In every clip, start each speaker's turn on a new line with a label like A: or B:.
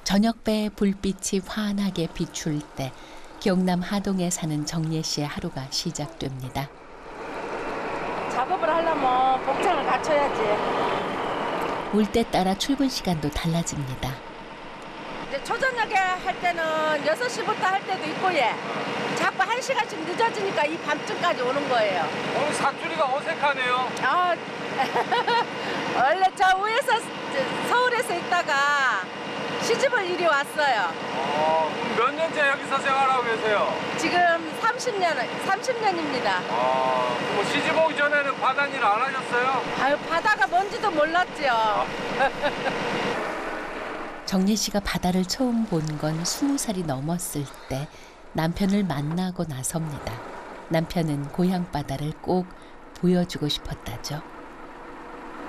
A: 저녁배 불빛이 환하게 비출 때 경남 하동에 사는 정예 씨의 하루가 시작됩니다.
B: 작업을 하려면 복장을 갖춰야지.
A: 올 때 따라 출근 시간도 달라집니다.
B: 이제 초저녁에 할 때는 6시부터 할 때도 있고 자꾸 1시간씩 늦어지니까 이 밤쯤까지 오는 거예요.
C: 사투리가 어색하네요.
B: 원래 저 위에서 서울에서 있다가 시집을 이리 왔어요.
C: 그럼 몇 년째 여기서 생활하고 계세요?
B: 지금 30년입니다.
C: 뭐 시집 오기 전에는 바다 일 안 하셨어요?
B: 아유, 바다가 뭔지도 몰랐죠.
A: 정예 씨가 바다를 처음 본 건 20살이 넘었을 때 남편을 만나고 나섭니다. 남편은 고향 바다를 꼭 보여주고 싶었다죠.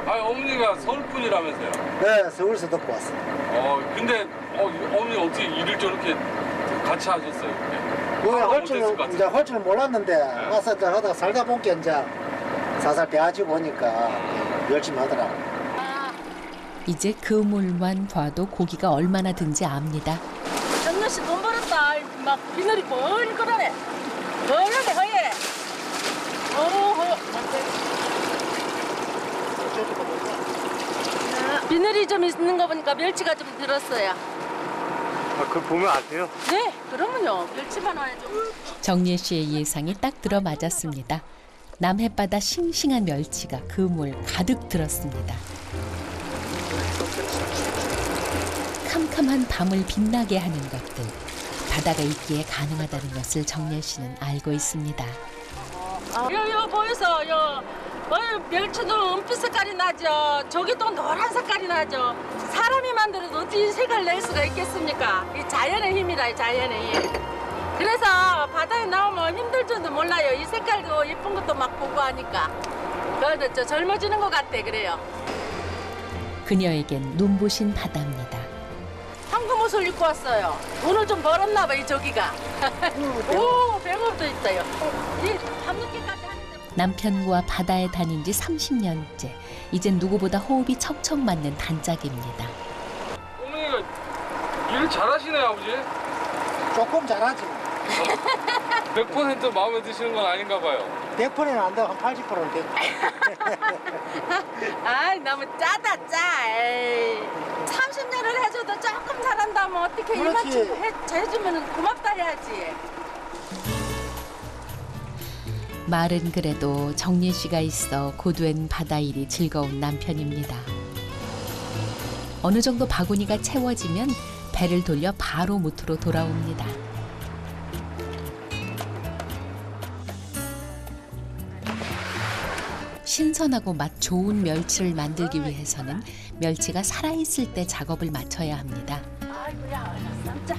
C: 어머니가 서울 분이라면서요?
D: 네, 서울에서 듣고 왔어요.
C: 근데 어머니 어떻게 일을 저렇게 같이 하셨어요?
D: 할 줄 몰랐는데 와서 이제 하다가 살다 보니까 이제 살살 배워지고 보니까 열심히 하더라고.
A: 이제 그물만 봐도 고기가 얼마나 든지 압니다.
B: 정연 씨 돈 벌었다. 막 비늘이 뻘뻘하네. 뻘하게 허예. 비늘이 좀 있는 거 보니까 멸치가 좀 들었어요.
C: 그걸 보면 아세요?
B: 네, 그러면요. 멸치만 와야죠.
A: 정예 씨의 예상이 딱 들어맞았습니다. 남해바다 싱싱한 멸치가 그물 가득 들었습니다. 캄캄한 밤을 빛나게 하는 것들, 바다가 있기에 가능하다는 것을 정예 씨는 알고 있습니다.
B: 요 보여서 멸치도 은빛 색깔이 나죠. 저기 또 노란 색깔이 나죠. 사람이 만들어도 어떻게 색을 낼 수가 있겠습니까? 이 자연의 힘이다, 이 자연의 힘. 그래서 바다에 나오면 힘들 줄도 몰라요. 이 색깔도 예쁜 것도 막 보고 하니까. 그래도 젊어지는 것 같아, 그래요.
A: 그녀에겐 눈부신 바다입니다.
B: 황금옷을 입고 왔어요. 돈을 좀 벌었나 봐, 이 저기가. 오, 병업도 있어요. 밤늦게까지 하는데.
A: 남편과 바다에 다닌 지 30년째. 이젠 누구보다 호흡이 척척 맞는 단짝입니다.
C: 어머니가 일을 잘하시네요, 아버지.
D: 조금 잘하지.
C: 100% 마음에 드시는 건 아닌가 봐요.
D: 100%는 안 되고 한 80%는 되고.
B: 아이, 너무 짜다, 짜. 에이. 30년을 해줘도 조금 잘한다면 어떻게 이만큼 해주면 고맙다 해야지.
A: 말은 그래도 정예 씨가 있어 고된 바다 일이 즐거운 남편입니다. 어느 정도 바구니가 채워지면 배를 돌려 바로 무트로 돌아옵니다. 신선하고 맛 좋은 멸치를 만들기 위해서는 멸치가 살아있을 때 작업을 마쳐야 합니다.
B: 아이고야, 쌈짜.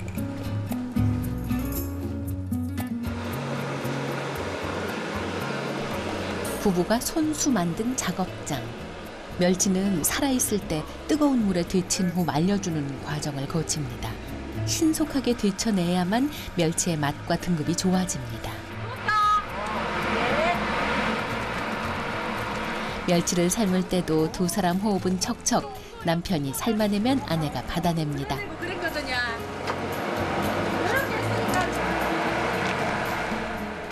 A: 부부가 손수 만든 작업장. 멸치는 살아있을 때 뜨거운 물에 데친 후 말려주는 과정을 거칩니다. 신속하게 데쳐내야만 멸치의 맛과 등급이 좋아집니다. 멸치를 삶을 때도 두 사람 호흡은 척척. 남편이 삶아내면 아내가 받아냅니다.
B: 그랬거든요.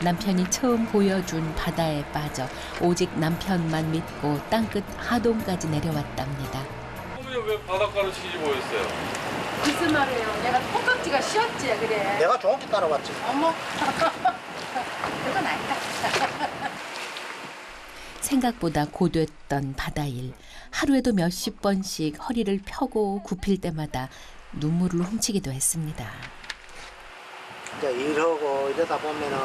A: 남편이 처음 보여준 바다에 빠져 오직 남편만 믿고 땅끝 하동까지 내려왔답니다.
C: 어머니 왜 바닷가로 시집 오셨어요?
B: 무슨 말이에요? 내가 콩깍지가 쉬었지, 그래.
D: 내가 좋은 게 따라왔지.
B: 어머. 그건 아니다.
A: 생각보다 고됐던 바다일. 하루에도 몇십 번씩 허리를 펴고 굽힐 때마다 눈물을 훔치기도 했습니다.
D: 이제 일하고 이러다 보면은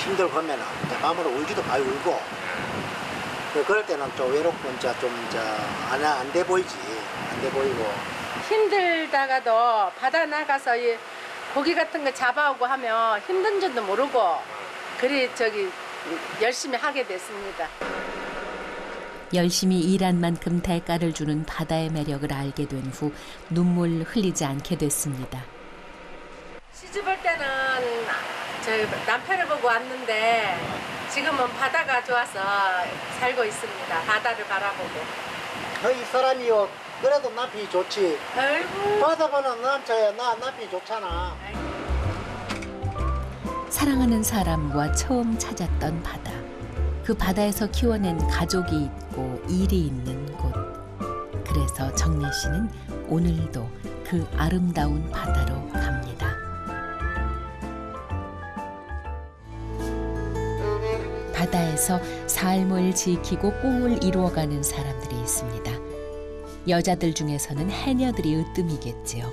D: 힘들고 하면은 마음으로 울기도 많이 울고. 그럴 때는 좀 외롭고 이제 좀 안 돼 보이지. 안 돼 보이고.
B: 힘들다가도 바다 나가서 이 고기 같은 거 잡아오고 하면 힘든 줄도 모르고 그리 열심히 하게 됐습니다.
A: 열심히 일한 만큼 대가를 주는 바다의 매력을 알게 된 후 눈물 흘리지 않게 됐습니다.
B: 시집 올 때는 저희 남편을 보고 왔는데 지금은 바다가 좋아서 살고 있습니다. 바다를 바라보고.
D: 이 사람이요 그래도 납이 좋지. 바다 보는 남자야 납이 좋잖아.
A: 사랑하는 사람과 처음 찾았던 바다. 그 바다에서 키워낸 가족이 있고 일이 있는 곳. 그래서 정래 씨는 오늘도 그 아름다운 바다로 갑니다. 바다에서 삶을 지키고 꿈을 이루어가는 사람들이 있습니다. 여자들 중에서는 해녀들이 으뜸이겠지요.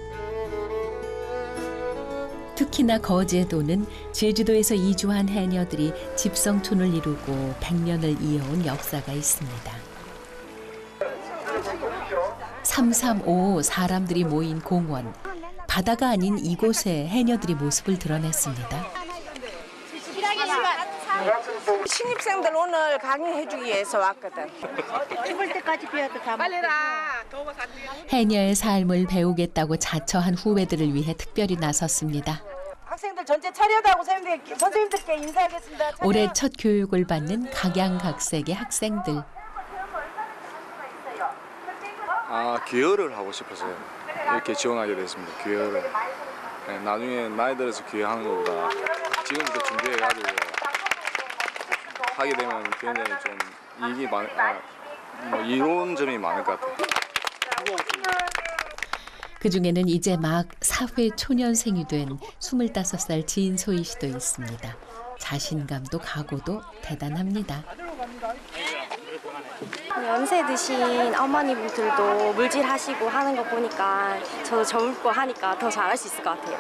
A: 특히나 거제도는 제주도에서 이주한 해녀들이 집성촌을 이루고 100년을 이어온 역사가 있습니다. 335 사람들이 모인 공원. 바다가 아닌 이곳에 해녀들이 모습을 드러냈습니다.
E: 신입생들 오늘 강의해주기 위해서 왔거든.
F: 죽을 때까지 비워도 다
E: 빨리라.
A: 해녀의 삶을 배우겠다고 자처한 후배들을 위해 특별히 나섰습니다.
E: 학생들 전체 차려다고 선생님들께 인사하겠습니다.
A: 올해 첫 교육을 받는 각양각색의 학생들.
G: 기여를 하고 싶어서요. 이렇게 지원하게 됐습니다. 기여를. 네, 나중에 나이 들어서 기여하는 것보다 지금부터 준비해가지고 하게 되면 굉장히 좀 이익이 이로운 점이 많을 것 같아요.
A: 그중에는 이제 막 사회 초년생이 된 25살 진소희 씨도 있습니다. 자신감도 각오도 대단합니다.
H: 연세 드신 어머니분들도 물질하시고 하는 거 보니까 저도 젊고 하니까 더 잘할 수 있을 것 같아요.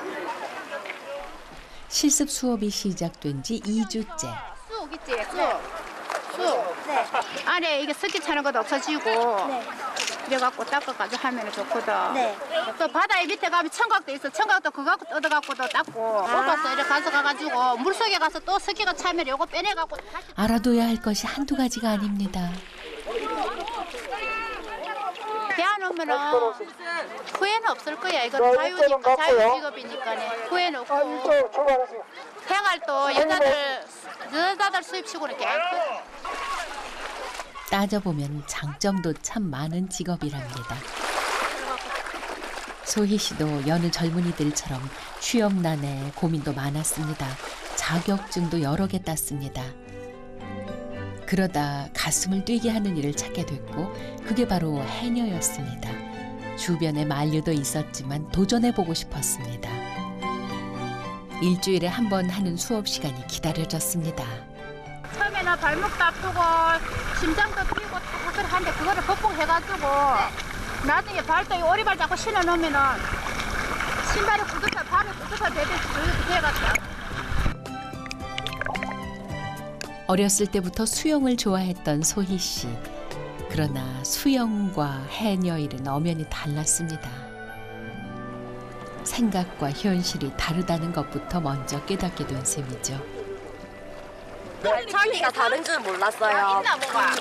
A: 실습 수업이 시작된 지 2주째.
F: 쑥 있지? 쑥.
H: 네.
F: 안에 이게 습기 차는 것도 없어지고
H: 네.
F: 그래갖고 닦아가지고 하면 좋거든.
H: 네.
F: 또 바다에 밑에 가면 청각도 있어. 청각도 그거 갖고 뜯어갖고도 닦고 뽑아서 이렇게 가져가가지고 물속에 가서 또 습기가 차면 요거 빼내갖고 다시
A: 알아둬야 할 것이 한두 가지가 아닙니다.
F: 대안 오면은 후회는 없을 거야. 이건 자유니까 자유 직업이니까 후회는 없고 생활도 여자들 수입치고는 깨끗해.
A: 따져보면 장점도 참 많은 직업이랍니다. 소희 씨도 여느 젊은이들처럼 취업난에 고민도 많았습니다. 자격증도 여러 개 땄습니다. 그러다 가슴을 뛰게 하는 일을 찾게 됐고 그게 바로 해녀였습니다. 주변에 만류도 있었지만 도전해보고 싶었습니다. 일주일에 한 번 하는 수업 시간이 기다려졌습니다.
F: 처음에는 발목도 아프고 심장도 뛰고 다 하는데 그거를 극복해가지고 나중에 발도 오리발 잡고 신어놓으면은 신발이 굳어서 발이 굳어서 되듯이 그렇게 돼갔다.
A: 어렸을 때부터 수영을 좋아했던 소희 씨. 그러나 수영과 해녀 일은 엄연히 달랐습니다. 생각과 현실이 다르다는 것부터 먼저 깨닫게 된 셈이죠.
H: 발차기가 다른 줄 몰랐어요.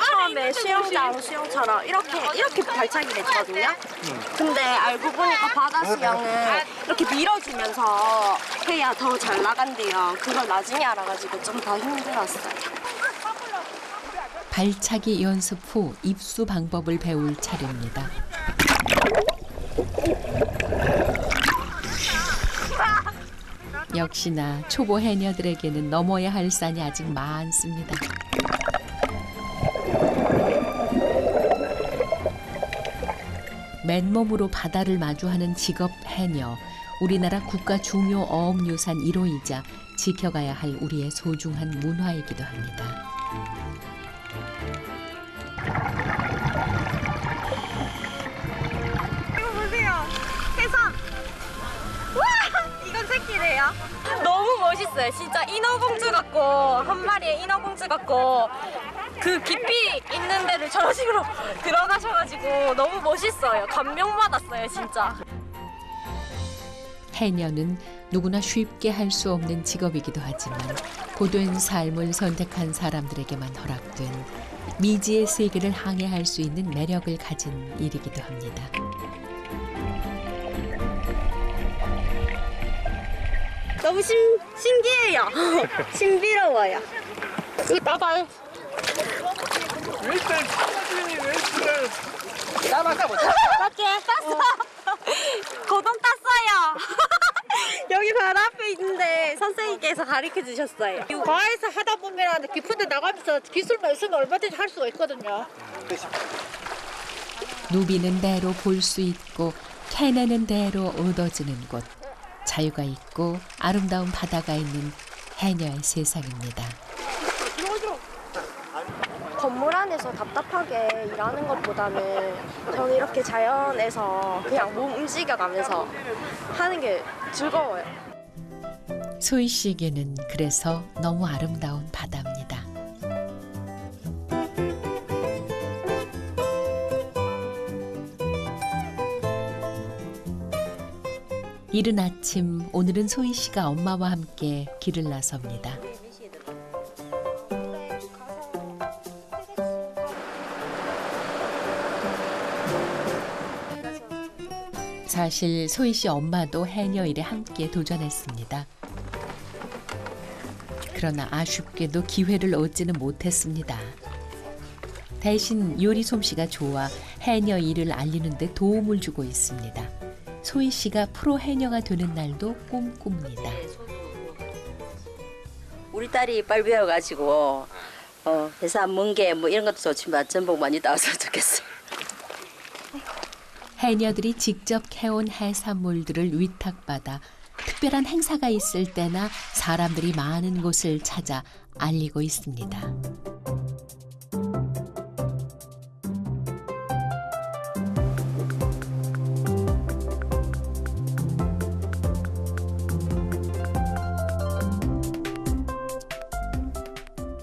H: 처음에 수영처럼 이렇게 발차기를 했거든요. 근데 알고 보니까 바다 수영은 이렇게 밀어주면서 해야 더 잘 나간대요. 그걸 나중에 알아가지고 좀 더 힘들었어요.
A: 발차기 연습 후 입수 방법을 배울 차례입니다. 역시나 초보 해녀들에게는 넘어야 할 산이 아직 많습니다. 맨몸으로 바다를 마주하는 직업 해녀. 우리나라 국가 중요 어업유산 1호이자 지켜가야 할 우리의 소중한 문화이기도 합니다.
H: 이거 보세요. 해삼. 와, 이건 새끼래요. 너무 멋있어요. 진짜 인어공주 같고 한 마리의 인어공주 같고 그 깊이 있는 데를 저런 식으로 들어가셔가지고 너무 멋있어요. 감명받았어요, 진짜.
A: 해녀는 누구나 쉽게 할 수 없는 직업이기도 하지만 고된 삶을 선택한 사람들에게만 허락된 미지의 세계를 항해할 수 있는 매력을 가진 일이기도 합니다.
H: 너무 신기해요. 신비로워요.
F: 이거 따봐요.
C: 왜 이렇게
H: 맞지? 땄어. 고동 땄어요. 여기 바로 앞에 있는데 선생님께서 가르쳐 주셨어요.
F: 과에서 하다 보면 깊은 데 나가면서 기술만 있으면 얼마든지 할 수가 있거든요.
A: 누비는 대로 볼 수 있고 캐내는 대로 얻어지는 곳. 자유가 있고 아름다운 바다가 있는 해녀의 세상입니다.
H: 건물 안에서 답답하게 일하는 것보다는 저는 이렇게 자연에서 그냥 몸 움직여가면서 하는 게 즐거워요.
A: 소희 씨에게는 그래서 너무 아름다운 바다입니다. 이른 아침 오늘은 소희 씨가 엄마와 함께 길을 나섭니다. 사실 소희 씨 엄마도 해녀 일에 함께 도전했습니다. 그러나 아쉽게도 기회를 얻지는 못했습니다. 대신 요리 솜씨가 좋아 해녀 일을 알리는 데 도움을 주고 있습니다. 소희 씨가 프로 해녀가 되는 날도 꿈꿉니다.
I: 우리 딸이 빨리 배워가지고 회사 멍게 뭐 이런 것도 좋지만 전복 많이 따왔으면 좋겠어요.
A: 해녀들이 직접 캐온 해산물들을 위탁받아 특별한 행사가 있을 때나 사람들이 많은 곳을 찾아 알리고 있습니다.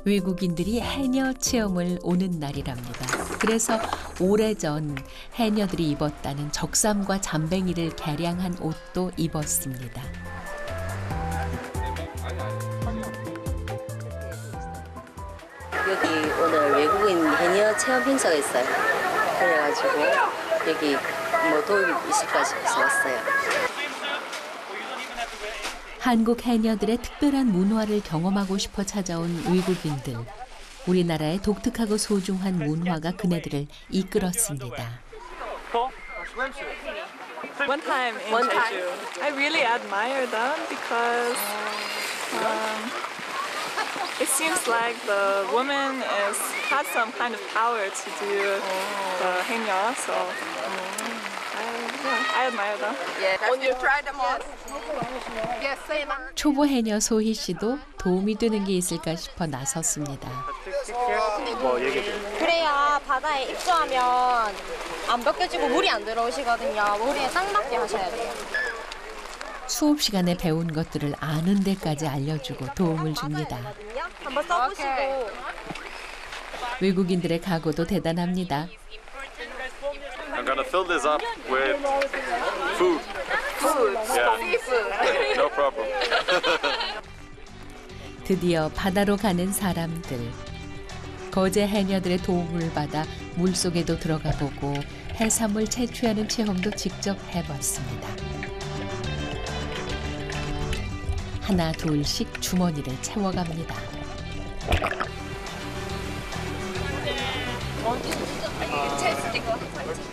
A: 외국인들이 해녀 체험을 오는 날이랍니다. 그래서 오래전 해녀들이 입었다는 적삼과 잠뱅이를 개량한 옷도 입었습니다.
I: 여기 오늘 외국인 해녀 체험 행사가 있어요. 그래가지고 여기 뭐 도움이 있을까 싶어서 왔어요.
A: 한국 해녀들의 특별한 문화를 경험하고 싶어 찾아온 외국인들. 우리나라의 독특하고 소중한 문화가 그네들을 이끌었습니다.
J: One time in Jeju, I really admire them because it seems like the woman has some kind of power to do the haenyeo, so I admire them.
E: When you try them on.
A: 초보 해녀 소희 씨도 도움이 되는 게 있을까 싶어 나섰습니다.
H: 그래야 바다에 입수하면 안 벗겨지고 물이 안 들어오시거든요. 물에 딱 맞게 하셔야 돼요.
A: 수업 시간에 배운 것들을 아는 데까지 알려주고 도움을 줍니다.
H: 한번 써보시고.
A: 외국인들의 각오도 대단합니다.
K: I'm gonna fill this up with food. Yeah. Seafood. No problem.
A: 드디어 바다로 가는 사람들. 거제 해녀들의 도움을 받아 물속에도 들어가 보고 해산물 채취하는 체험도 직접 해봤습니다. 하나 둘씩 주머니를 채워갑니다.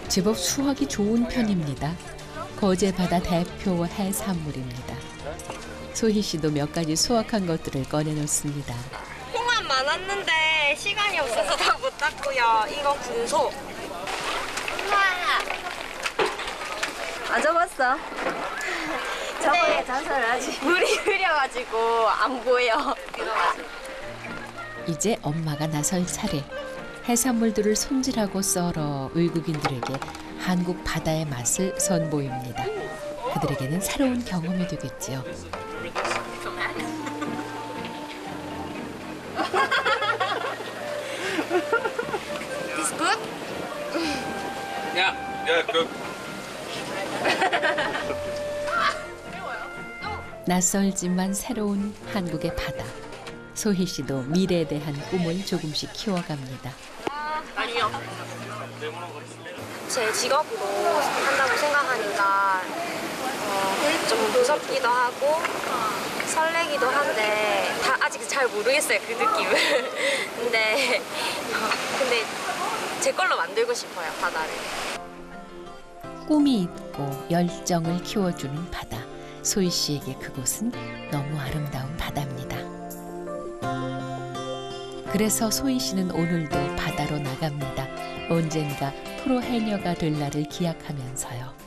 A: 제법 수확이 좋은 편입니다. 거제 바다 대표 해산물입니다. 소희 씨도 몇 가지 수확한 것들을 꺼내놓습니다.
H: 홍합 많았는데 시간이 없어서 다 못 땄고요. 이건 군소.
I: 안 잡았어?
H: 저번에 전설하지. 물이 흐려가지고 안 보여.
A: 이제 엄마가 나설 차례. 해산물들을 손질하고 썰어 외국인들에게 한국 바다의 맛을 선보입니다. 그들에게는 새로운 경험이 되겠지요.
H: This good?
C: Yeah, good.
A: 낯설지만 새로운 한국의 바다. 소희 씨도 미래에 대한 꿈을 조금씩 키워갑니다.
H: 아니요. 제 직업으로 한다고 생각하니까 좀 무섭기도 하고 설레기도 한데 아직 잘 모르겠어요, 그 느낌을. 근데 제 걸로 만들고 싶어요, 바다를.
A: 꿈이 있고 열정을 키워주는 바다. 소희 씨에게 그곳은 너무 아름다운 바다입니다. 그래서 소희 씨는 오늘도 바다로 나갑니다. 언젠가 프로 해녀가 될 날을 기약하면서요.